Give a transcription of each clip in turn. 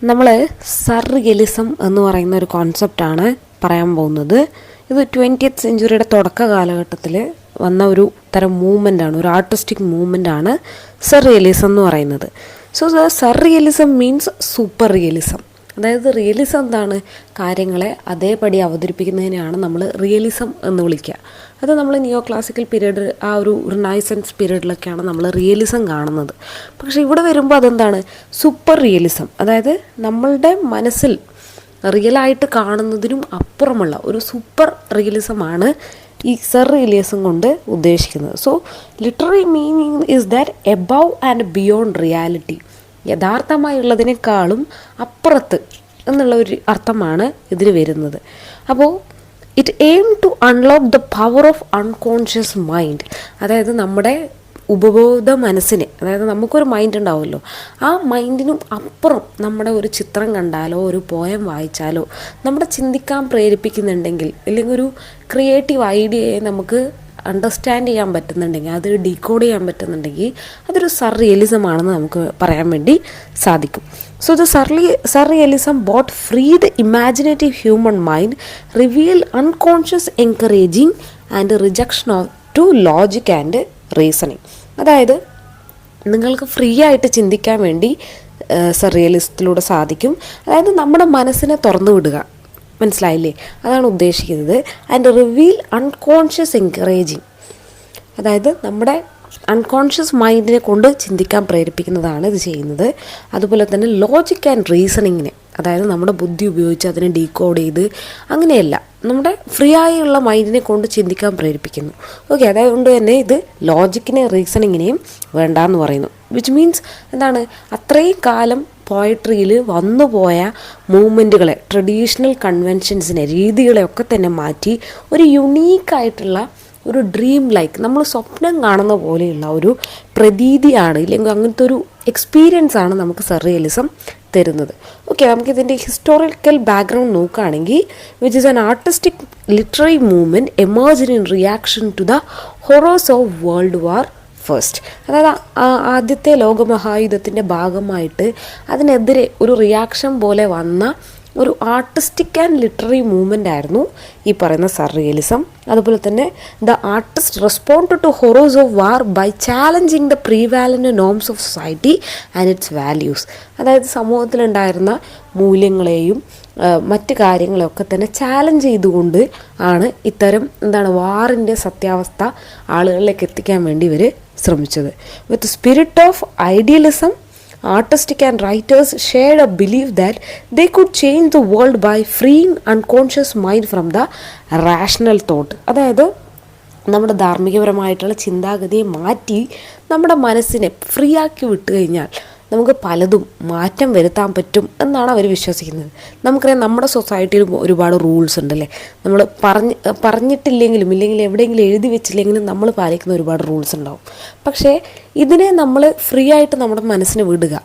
നമ്മൾ സർറിയലിസം എന്ന് പറയുന്ന ഒരു കോൺസെപ്റ്റാണ് പറയാൻ പോകുന്നത്. ഇത് 20th സെഞ്ച്വറിയുടെ തുടക്ക കാലഘട്ടത്തിൽ വന്ന ഒരു തരം മൂവ്മെൻ്റാണ്, ഒരു ആർട്ടിസ്റ്റിക് മൂവ്മെൻ്റാണ് സർറിയലിസം എന്ന് പറയുന്നത്. So surrealism means super realism. അതായത് റിയലിസം എന്താണ്? കാര്യങ്ങളെ അതേപടി അവതരിപ്പിക്കുന്നതിനെയാണ് നമ്മൾ റിയലിസം എന്ന് വിളിക്കുക. അത് നമ്മൾ നിയോ ക്ലാസിക്കൽ പീരീഡ്, ആ ഒരു റിനൈസൻസ് പീരീഡിലൊക്കെയാണ് നമ്മൾ റിയലിസം കാണുന്നത്. പക്ഷേ ഇവിടെ വരുമ്പോൾ അതെന്താണ്? Super realism. അതായത് നമ്മളുടെ മനസ്സിൽ റിയലായിട്ട് കാണുന്നതിനും അപ്പുറമുള്ള ഒരു സൂപ്പർ റിയലിസമാണ് ഈ സർറിയലിസം കൊണ്ട് ഉദ്ദേശിക്കുന്നത്. So literary meaning is that above and beyond reality. യഥാർത്ഥമായുള്ളതിനേക്കാളും അപ്പുറത്ത് എന്നുള്ള ഒരു അർത്ഥമാണ് ഇതിന് വരുന്നത്. അപ്പോൾ it aim to unlock the power of unconscious mind. അതായത് നമ്മുടെ ഉപബോധ മനസ്സിനെ, അതായത് നമുക്കൊരു മൈൻഡ് ഉണ്ടാവുമല്ലോ, ആ മൈൻഡിനും അപ്പുറം നമ്മുടെ ഒരു ചിത്രം കണ്ടാലോ ഒരു പോയം വായിച്ചാലോ നമ്മുടെ ചിന്തിക്കാൻ പ്രേരിപ്പിക്കുന്നുണ്ടെങ്കിൽ, അല്ലെങ്കിൽ ഒരു ക്രിയേറ്റീവ് ഐഡിയയെ നമുക്ക് അണ്ടർസ്റ്റാൻഡ് ചെയ്യാൻ പറ്റുന്നുണ്ടെങ്കിൽ, അത് ഡീകോഡ് ചെയ്യാൻ പറ്റുന്നുണ്ടെങ്കിൽ അതൊരു സർറിയലിസം ആണെന്ന് നമുക്ക് പറയാൻ വേണ്ടി സാധിക്കും. So the surrealism brought free the imaginative human mind, reveal unconscious encouraging and rejection of to logic and reasoning. അതായത് നിങ്ങൾക്ക് ഫ്രീ ആയിട്ട് ചിന്തിക്കാൻ വേണ്ടി സർറിയലിസത്തിലൂടെ സാധിക്കും. അതായത് നമ്മുടെ മനസ്സിനെ തുറന്നു വിടുക, മനസ്സിലായില്ലേ? അതാണ് ഉദ്ദേശിക്കുന്നത്. And reveal unconscious encouraging. അതായത് നമ്മുടെ അൺകോൺഷ്യസ് മൈൻഡിനെ കൊണ്ട് ചിന്തിക്കാൻ പ്രേരിപ്പിക്കുന്നതാണ് ഇത് ചെയ്യുന്നത്. അതുപോലെ തന്നെ ലോജിക് ആൻഡ് റീസണിങ്ങിനെ, അതായത് നമ്മുടെ ബുദ്ധി ഉപയോഗിച്ച് അതിനെ ഡീകോഡ് ചെയ്ത് അങ്ങനെയല്ല, നമ്മുടെ ഫ്രീ ആയുള്ള മൈൻഡിനെ കൊണ്ട് ചിന്തിക്കാൻ പ്രേരിപ്പിക്കുന്നു. ഓക്കെ, അതുകൊണ്ട് തന്നെ ഇത് ലോജിക്കിനെ റീസണിങ്ങിനെയും വേണ്ടാന്ന് പറയുന്നു. വിച്ച് മീൻസ് എന്താണ്? അത്രയും കാലം പോയട്രിയിൽ വന്നുപോയ മൂവ്മെൻറ്റുകളെ, ട്രഡീഷണൽ കൺവെൻഷൻസിനെ, രീതികളെയൊക്കെ തന്നെ മാറ്റി ഒരു യുണീക്കായിട്ടുള്ള ഒരു ഡ്രീം ലൈക്ക്, നമ്മൾ സ്വപ്നം കാണുന്ന പോലെയുള്ള ഒരു പ്രതീതിയാണ്, ഇല്ലെങ്കിൽ അങ്ങനത്തെ ഒരു എക്സ്പീരിയൻസ് ആണ് നമുക്ക് സർറിയലിസം തരുന്നത്. ഓക്കെ, നമുക്കിതിൻ്റെ ഹിസ്റ്റോറിക്കൽ ബാക്ക്ഗ്രൗണ്ട് നോക്കുകയാണെങ്കിൽ, which is an artistic literary movement emerged in reaction to the horrors of World War first. അതായത് ആദ്യത്തെ ലോകമഹായുദ്ധത്തിൻ്റെ ഭാഗമായിട്ട് അതിനെതിരെ ഒരു റിയാക്ഷൻ പോലെ വന്ന ഒരു ആർട്ടിസ്റ്റിക് ആൻഡ് ലിറ്റററി മൂവ്മെൻ്റ് ആയിരുന്നു ഈ പറയുന്ന സർറിയലിസം. അതുപോലെ തന്നെ the artist respond to horrors of war by challenging the prevalent norms of society and its values. അതായത് സമൂഹത്തിലുണ്ടായിരുന്ന മൂല്യങ്ങളെയും മറ്റ് കാര്യങ്ങളെയൊക്കെ തന്നെ ചാലഞ്ച് ചെയ്തുകൊണ്ട് ആണ് ഇത്തരം വാറിൻ്റെ സത്യാവസ്ഥ ആളുകളിലേക്ക് എത്തിക്കാൻ വേണ്ടി ഇവർ ശ്രമിച്ചത്. With spirit of idealism, artistic and writers shared a belief that they could change the world by freeing unconscious mind from the rational thought. അതായത് നമ്മുടെ ധാർമ്മികപരമായിട്ടുള്ള ചിന്താഗതിയെ മാറ്റി നമ്മുടെ മനസ്സിനെ ഫ്രീ ആക്കി വിട്ടു കഴിഞ്ഞാൽ നമുക്ക് പലതും മാറ്റം വരുത്താൻ പറ്റും എന്നാണ് അവർ വിശ്വസിക്കുന്നത്. നമുക്കറിയാം, നമ്മുടെ സൊസൈറ്റിയിൽ ഒരുപാട് റൂൾസ് ഉണ്ടല്ലേ. നമ്മൾ പറഞ്ഞിട്ടില്ലെങ്കിലും ഇല്ലെങ്കിൽ എവിടെയെങ്കിലും എഴുതി വെച്ചില്ലെങ്കിലും നമ്മൾ പാലിക്കുന്ന ഒരുപാട് റൂൾസ് ഉണ്ടാവും. പക്ഷേ ഇതിനെ നമ്മൾ ഫ്രീ ആയിട്ട് നമ്മുടെ മനസ്സിനെ വിടുക.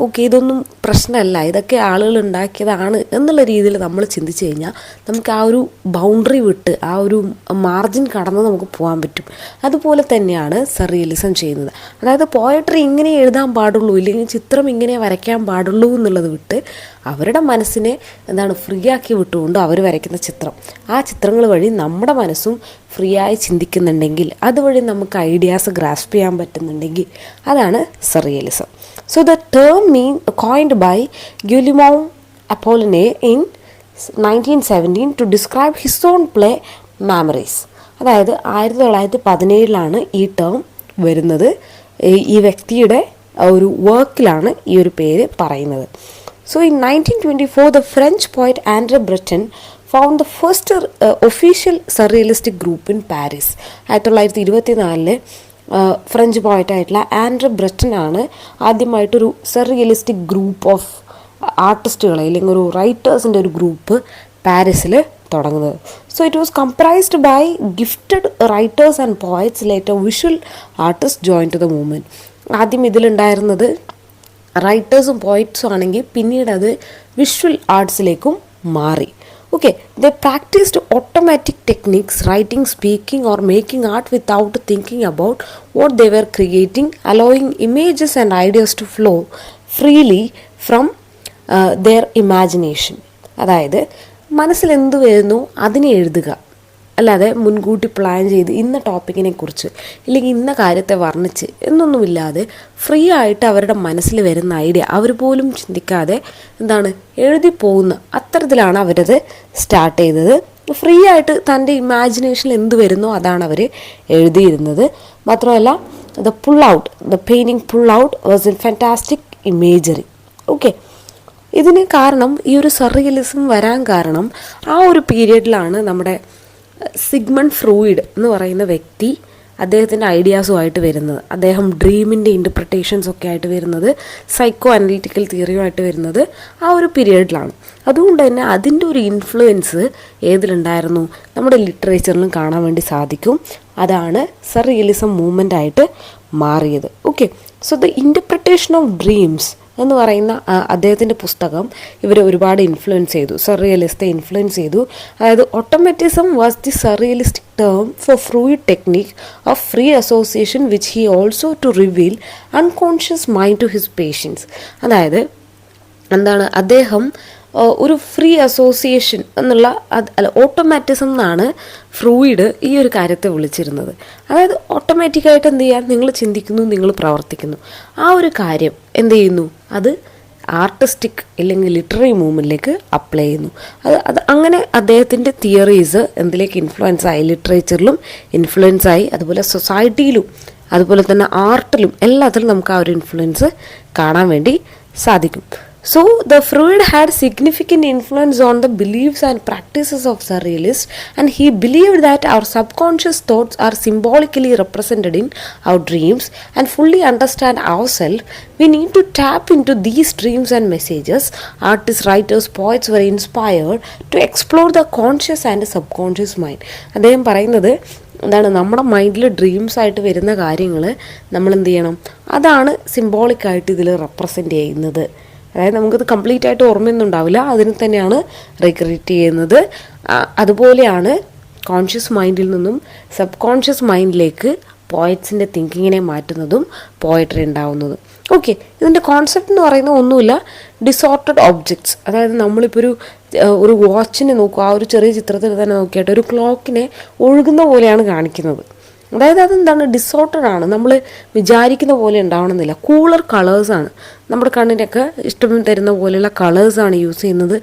ഓക്കെ, ഇതൊന്നും പ്രശ്നമല്ല, ഇതൊക്കെ ആളുകൾ ഉണ്ടാക്കിയതാണ് എന്നുള്ള രീതിയിൽ നമ്മൾ ചിന്തിച്ചു കഴിഞ്ഞാൽ നമുക്ക് ആ ഒരു ബൗണ്ടറി വിട്ട്, ആ ഒരു മാർജിൻ കടന്ന് നമുക്ക് പോകാൻ പറ്റും. അതുപോലെ തന്നെയാണ് സർറിയലിസം ചെയ്യുന്നത്. അതായത് പോയട്രി ഇങ്ങനെ എഴുതാൻ പാടുള്ളൂ, ഇല്ലെങ്കിൽ ചിത്രം ഇങ്ങനെ വരയ്ക്കാൻ പാടുള്ളൂ എന്നുള്ളത് വിട്ട് അവരുടെ മനസ്സിനെ ഫ്രീ ആക്കി വിട്ടുകൊണ്ട് അവർ വരയ്ക്കുന്ന ചിത്രം, ആ ചിത്രങ്ങൾ വഴി നമ്മുടെ മനസ്സും ഫ്രീ ആയി ചിന്തിക്കുന്നുണ്ടെങ്കിൽ, അതുവഴി നമുക്ക് ഐഡിയാസ് ഗ്രാസ്പ് ചെയ്യാൻ പറ്റുന്നുണ്ടെങ്കിൽ അതാണ് surrealism. So the term coined by Guillermo Apollinaire in 1917 to describe his own play Memories. അതായത് 1917 ഈ ടേം വരുന്നത്. ഈ വ്യക്തിയുടെ ഒരു വർക്കിലാണ് ഈ ഒരു പേര് പറയുന്നത്. So in 1924 the French poet André Breton found the first official surrealistic group in Paris. 1924 French പോയറ്റായിട്ടുള്ള ആൻഡ്രെ ബ്രെറ്റൻ ആണ് ആദ്യമായിട്ടൊരു സർറിയലിസ്റ്റിക് ഗ്രൂപ്പ് ഓഫ് ആർട്ടിസ്റ്റുകളെ, അല്ലെങ്കിൽ ഒരു റൈറ്റേഴ്സിൻ്റെ ഒരു ഗ്രൂപ്പ് പാരീസിൽ തുടങ്ങുന്നത്. So it was comprised by gifted writers and poets. Later visual artist join to the movement. ആദ്യം ഇതിലുണ്ടായിരുന്നത് റൈറ്റേഴ്സും പോയറ്റ്സും ആണെങ്കിൽ പിന്നീട് അത് വിഷ്വൽ ആർട്സിലേക്കും മാറി. Okay, they practiced automatic techniques, writing, speaking or making art without thinking about what they were creating, allowing images and ideas to flow freely from their imagination. അതായത് മനസ്സിൽ എന്ത് വരുന്നു അതിനെ എഴുതുക, അല്ലാതെ മുൻകൂട്ടി പ്ലാൻ ചെയ്ത് ഇന്ന ടോപ്പിക്കിനെ കുറിച്ച് ഇല്ലെങ്കിൽ ഇന്ന കാര്യത്തെ വർണ്ണിച്ച് എന്നൊന്നുമില്ലാതെ ഫ്രീ ആയിട്ട് അവരുടെ മനസ്സിൽ വരുന്ന ഐഡിയ അവർ പോലും ചിന്തിക്കാതെ എഴുതി പോകുന്ന അത്തരത്തിലാണ് അവരത് സ്റ്റാർട്ട് ചെയ്തത്. ഫ്രീ ആയിട്ട് തൻ്റെ ഇമാജിനേഷനിൽ എന്ത് വരുന്നോ അതാണ് അവർ എഴുതിയിരുന്നത്. മാത്രമല്ല the painting pull out was A fantastic imagery. Okay, ഇതിന് കാരണം ഈ ഒരു സർറിയലിസം വരാൻ കാരണം ആ ഒരു പീരീഡിലാണ് നമ്മുടെ സിഗ്മണ്ട് ഫ്രോയിഡ് എന്ന് പറയുന്ന വ്യക്തി അദ്ദേഹത്തിൻ്റെ ഐഡിയാസുമായിട്ട് വരുന്നത്. അദ്ദേഹം ഡ്രീമിൻ്റെ ഇൻ്റർപ്രിട്ടേഷൻസ് ഒക്കെ ആയിട്ട് വരുന്നത്, സൈക്കോ അനലിറ്റിക്കൽ തിയറിയുമായിട്ട് വരുന്നത് ആ ഒരു പീരീഡിലാണ്. അതുകൊണ്ട് തന്നെ അതിൻ്റെ ഒരു ഇൻഫ്ലുവൻസ് ഏതിലുണ്ടായിരുന്നു, നമ്മുടെ ലിറ്ററേച്ചറിലും കാണാൻ വേണ്ടി സാധിക്കും. അതാണ് സർറിയലിസം മൂവ്മെൻ്റ് ആയിട്ട് മാറിയത്. Okay, so the interpretation of dreams എന്ന് പറയുന്ന അദ്ദേഹത്തിൻ്റെ പുസ്തകം ഇവരെ ഒരുപാട് ഇൻഫ്ലുവൻസ് ചെയ്തു, സർറിയലിസ്റ്റെ ഇൻഫ്ലുവൻസ് ചെയ്തു. അതായത് automatism was the surrealistic term for Freud technique of free association which he also to reveal unconscious mind to his patients. അതായത് അദ്ദേഹം ഒരു ഫ്രീ അസോസിയേഷൻ എന്നുള്ള ഓട്ടോമാറ്റിസം എന്നാണ് ഫ്രൂയിഡ് ഈ ഒരു കാര്യത്തെ വിളിച്ചിരുന്നത്. അതായത് ഓട്ടോമാറ്റിക്കായിട്ട് എന്ത് ചെയ്യാം, നിങ്ങൾ ചിന്തിക്കുന്നു, നിങ്ങൾ പ്രവർത്തിക്കുന്നു, ആ ഒരു കാര്യം എന്ത് ചെയ്യുന്നു, അത് ആർട്ടിസ്റ്റിക് അല്ലെങ്കിൽ ലിറ്റററി മൂവ്മെൻറ്റിലേക്ക് അപ്ലൈ ചെയ്യുന്നു. അത് അങ്ങനെ അദ്ദേഹത്തിൻ്റെ തിയറീസ് എന്തിലേക്ക് ഇൻഫ്ലുവൻസ് ആയി, ലിറ്ററേച്ചറിലും ഇൻഫ്ലുവൻസ് ആയി, അതുപോലെ സൊസൈറ്റിയിലും അതുപോലെ തന്നെ ആർട്ടിലും എല്ലാത്തിലും നമുക്ക് ആ ഒരു ഇൻഫ്ലുവൻസ് കാണാൻ വേണ്ടി സാധിക്കും. So, the Freud had significant influence on the beliefs and practices of surrealists, and he believed that our subconscious thoughts are symbolically represented in our dreams, and fully understand ourselves, we need to tap into these dreams and messages. Artists, writers, poets were inspired to explore the conscious and subconscious mind. അദ്ദേഹം പറയുന്നത് നമ്മുടെ മൈൻഡിൽ dreams ആയിട്ട് വരുന്ന കാര്യങ്ങൾ നമ്മൾ എന്ത് ചെയ്യണം, അതാണ് സിംബോളിക്കായിട്ട് ഇതിൽ റെപ്രസെൻ്റ് ചെയ്യുന്നത്. അതായത് നമുക്കത് കംപ്ലീറ്റ് ആയിട്ട് ഓർമ്മയൊന്നും ഉണ്ടാവില്ല, അതിന് തന്നെയാണ് റീക്രിയേറ്റ് ചെയ്യുന്നത്. അതുപോലെയാണ് കോൺഷ്യസ് മൈൻഡിൽ നിന്നും സബ് കോൺഷ്യസ് മൈൻഡിലേക്ക് പോയറ്റ്സിൻ്റെ തിങ്കിങ്ങിനെ മാറ്റുന്നതും പോയട്രി ഉണ്ടാവുന്നതും. ഓക്കെ, ഇതിൻ്റെ കോൺസെപ്റ്റ് എന്ന് പറയുന്നത് ഒന്നുമില്ല, ഡിസോർട്ടഡ് ഒബ്ജക്ട്സ്. അതായത് നമ്മളിപ്പോൾ ഒരു വാച്ചിനെ നോക്കുക, ആ ഒരു ചെറിയ ചിത്രത്തിൽ തന്നെ നോക്കിയിട്ട് ഒരു ക്ലോക്കിനെ ഒഴുകുന്ന പോലെയാണ് കാണിക്കുന്നത്. അതായത് അതെന്താണ്, ഡിസോർട്ടഡ് ആണ്, നമ്മൾ വിചാരിക്കുന്ന പോലെ ഉണ്ടാവണമെന്നില്ല. കൂളർ കളേഴ്സാണ്, നമ്മുടെ കണ്ണിനൊക്കെ ഇഷ്ടം തരുന്ന പോലെയുള്ള കളേഴ്സാണ് യൂസ് ചെയ്യുന്നത്.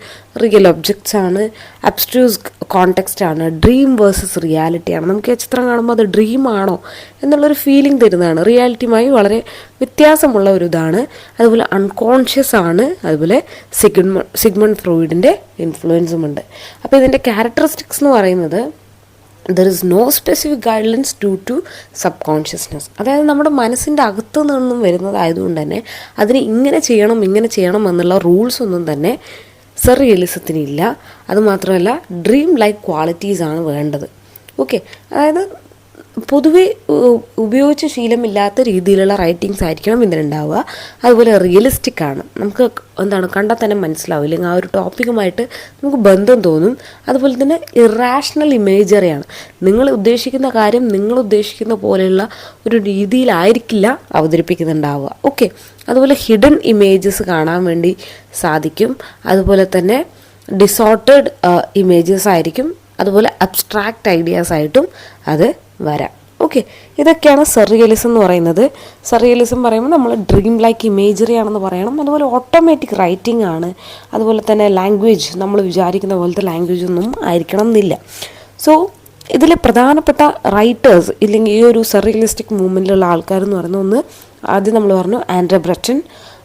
റിയൽ ഒബ്ജക്ട്സ് ആണ്, അബ്സ്ട്രൂസ് കോണ്ടെക്സ്റ്റ് ആണ്, ഡ്രീം വേഴ്സസ് റിയാലിറ്റിയാണ്. നമുക്ക് ആ ചിത്രം കാണുമ്പോൾ അത് ഡ്രീമാണോ എന്നുള്ളൊരു ഫീലിംഗ് തരുന്നതാണ്. റിയാലിറ്റിയുമായി വളരെ വ്യത്യാസമുള്ള ഒരു ഇതാണ്. അതുപോലെ അൺകോൺഷ്യസ് ആണ്. അതുപോലെ സിഗ്മണ്ട് ഫ്രോയിഡിൻ്റെ ഇൻഫ്ലുവൻസും ഉണ്ട്. അപ്പോൾ ഇതിൻ്റെ ക്യാരക്ടറിസ്റ്റിക്സ് എന്ന് പറയുന്നത് there is no specific guidelines due to subconsciousness. അതായത് നമ്മുടെ മനസ്സിൻ്റെ അകത്തു നിന്നും വരുന്നതായതുകൊണ്ട് തന്നെ അതിന് ഇങ്ങനെ ചെയ്യണം എന്നുള്ള റൂൾസ് ഒന്നും തന്നെ സർറിയലിസത്തിനില്ല. അതുമാത്രമല്ല ഡ്രീം ലൈക്ക് ക്വാളിറ്റീസാണ് വേണ്ടത്. ഓക്കെ, അതായത് പൊതുവെ ഉപയോഗിച്ച് ശീലമില്ലാത്ത രീതിയിലുള്ള റൈറ്റിങ്സ് ആയിരിക്കണം ഇതിനുണ്ടാവുക. അതുപോലെ റിയലിസ്റ്റിക് ആണ്, നമുക്ക് കണ്ടാൽ തന്നെ മനസ്സിലാവും, ഇല്ലെങ്കിൽ ആ ഒരു ടോപ്പിക്കുമായിട്ട് നമുക്ക് ബന്ധം തോന്നും. അതുപോലെ തന്നെ ഇറാഷണൽ ഇമേജറിയാണ്, നിങ്ങൾ ഉദ്ദേശിക്കുന്ന കാര്യം നിങ്ങൾ ഉദ്ദേശിക്കുന്ന പോലെയുള്ള ഒരു രീതിയിലായിരിക്കില്ല അവതരിപ്പിക്കുന്നുണ്ടാവുക. ഓക്കെ, അതുപോലെ ഹിഡൻ ഇമേജസ് കാണാൻ വേണ്ടി സാധിക്കും. അതുപോലെ തന്നെ ഡിസോർട്ടഡ് ഇമേജസ് ആയിരിക്കും. അതുപോലെ അബ്സ്ട്രാക്റ്റ് ഐഡിയാസ് ആയിട്ടും അത് വരാം. ഓക്കെ, ഇതൊക്കെയാണ് സർറിയലിസം എന്ന് പറയുന്നത്. സർറിയലിസം പറയുമ്പോൾ നമ്മൾ ഡ്രീം ലൈക്ക് ഇമേജറി ആണെന്ന് പറയണം. അതുപോലെ ഓട്ടോമാറ്റിക് റൈറ്റിംഗ് ആണ്. അതുപോലെ തന്നെ ലാംഗ്വേജ് നമ്മൾ വിചാരിക്കുന്ന പോലത്തെ ലാംഗ്വേജ് ഒന്നും ആയിരിക്കണം എന്നില്ല. സോ ഇതിൽ പ്രധാനപ്പെട്ട റൈറ്റേഴ്സ് ഇല്ലെങ്കിൽ ഈ ഒരു സർറിയലിസ്റ്റിക് മൂവ്മെൻറ്റിലുള്ള ആൾക്കാരെന്ന് പറയുന്ന ഒന്ന് ആദ്യം നമ്മൾ പറഞ്ഞു ആൻഡ്രെ ബ്രെറ്റൻ,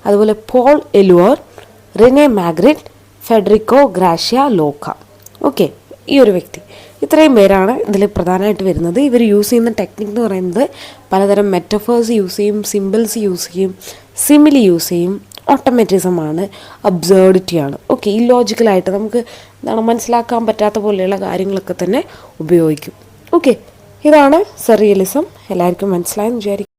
അതുപോലെ പോൾ എലുവർ, റിനെ മാഗ്രിറ്റ്, ഫെഡറിക്കോ ഗ്രാഷ്യ ലോക്ക. ഓക്കെ, ഈ ഒരു വ്യക്തി, ഇത്രയും പേരാണ് ഇതിൽ പ്രധാനമായിട്ട് വരുന്നത്. ഇവർ യൂസ് ചെയ്യുന്ന ടെക്നിക്ക് എന്ന് പറയുന്നത് പലതരം മെറ്റഫേഴ്സ് യൂസ് ചെയ്യും, സിമ്പിൾസ് യൂസ് ചെയ്യും, സിമിലി യൂസ് ചെയ്യും, ഓട്ടോമാറ്റിസമാണ്, അബ്സേർഡിറ്റിയാണ്. ഓക്കെ, ഇല്ലോജിക്കലായിട്ട് നമുക്ക് മനസ്സിലാക്കാൻ പറ്റാത്ത പോലെയുള്ള കാര്യങ്ങളൊക്കെ തന്നെ ഉപയോഗിക്കും. ഓക്കെ, ഇതാണ് സർറിയലിസം. എല്ലാവർക്കും മനസ്സിലായെന്ന് വിചാരിക്കും.